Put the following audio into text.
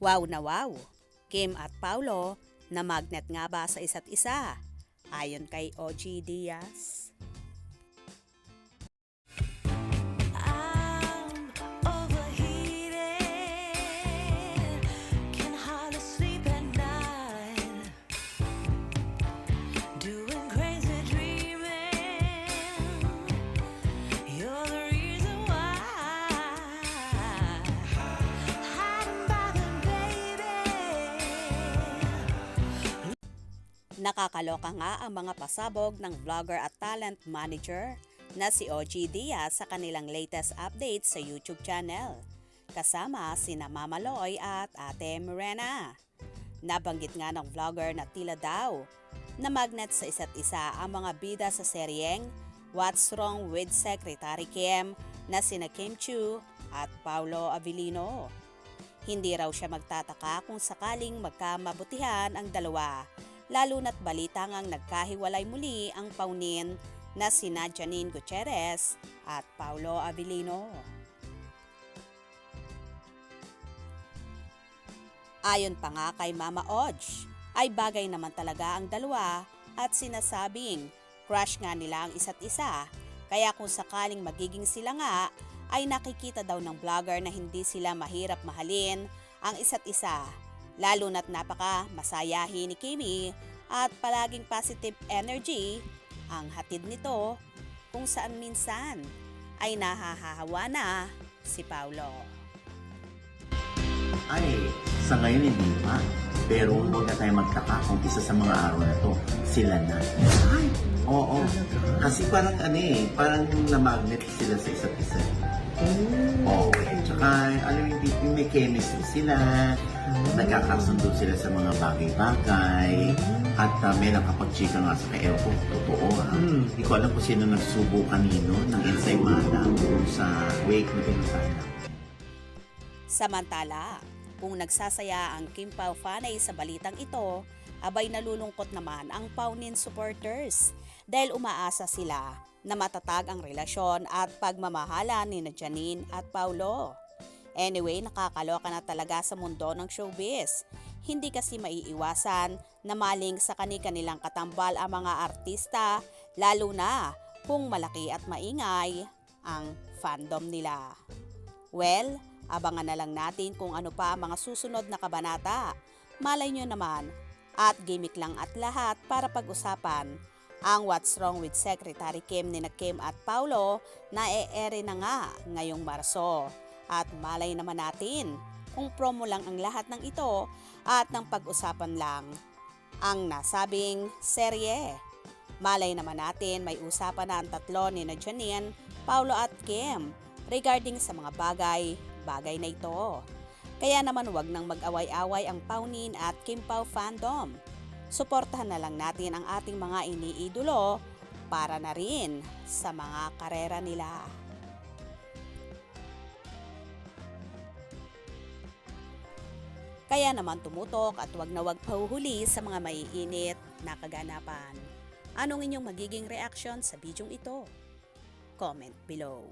Wow na wow! Kim at Paulo na magnet nga ba sa isa't isa? Ayon kay OG Diaz. I'm overheated, can hardly sleep at night, doing crazy dreaming. You're the reason why, hiding by the baby. Nakakaloka nga ang mga pasabog ng vlogger at talent manager na si OG Diaz sa kanilang latest update sa YouTube channel, kasama sina Mama Loy at Ate Morena. Nabanggit nga ng vlogger na tila daw na magnet sa isa't isa ang mga bida sa seryeng What's Wrong with Secretary Kim na sina Kim Chiu at Paulo Avellino. Hindi raw siya magtataka kung sakaling magkamabutihan ang dalawa, lalo na't balita ngang nagkahiwalay muli ang paunin na sina Janine Gutierrez at Paulo Avellino. Ayon pa nga kay Mama Oj, ay bagay naman talaga ang dalawa at sinasabing crush nga nila ang isa't isa, kaya kung sakaling magiging sila nga, ay nakikita daw ng vlogger na hindi sila mahirap mahalin ang isa't isa, lalo na't napaka masayahin ni Kimi at palaging positive energy ang hatid nito, kung saan minsan ay nahahawa na si Paulo. Ay, sa ngayon hindi pa. Pero huwag na tayo magtaka kung isa sa mga araw na to, sila na. Ay, oo. Kasi parang parang na-magnet sila sa isa't isa. Oo. Tsaka, alam mo, yung may chemistry sila, nagkakasundo sila sa mga bagay-bagay, at may nakapag-chika nga sa kaya ko, totoo ha. Hindi ko alam kung sino nagsubo kanino ng ensaymada kung sa wake na pinuntahan. Samantala, kung nagsasaya ang Kim Pao fanay sa balitang ito, abay nalulungkot naman ang Paunin supporters dahil umaasa sila na matatag ang relasyon at pagmamahala ni Janine at Paulo. Anyway, nakakaloka na talaga sa mundo ng showbiz. Hindi kasi maiiwasan na maling sa kani-kanilang katambal ang mga artista, lalo na kung malaki at maingay ang fandom nila. Well, abangan na lang natin kung ano pa ang mga susunod na kabanata. Malay nyo naman, at gimmick lang at lahat para pag-usapan ang What's Wrong with Secretary Kim ni Kim at Paulo na e-ere na nga ngayong Marso. At malay naman natin kung promo lang ang lahat ng ito at ng pag-usapan lang ang nasabing serye. Malay naman natin may usapan na ang tatlo ni Janine, Paulo at Kim regarding sa mga bagay na ito. Kaya naman wag nang mag-away-away ang Paunin at Kim Pao fandom. Suportahan na lang natin ang ating mga iniidolo para na rin sa mga karera nila. Kaya naman tumutok at wag na wag pahuhuli sa mga maiinit na kaganapan. Anong inyong magiging reaction sa bidyong ito? Comment below.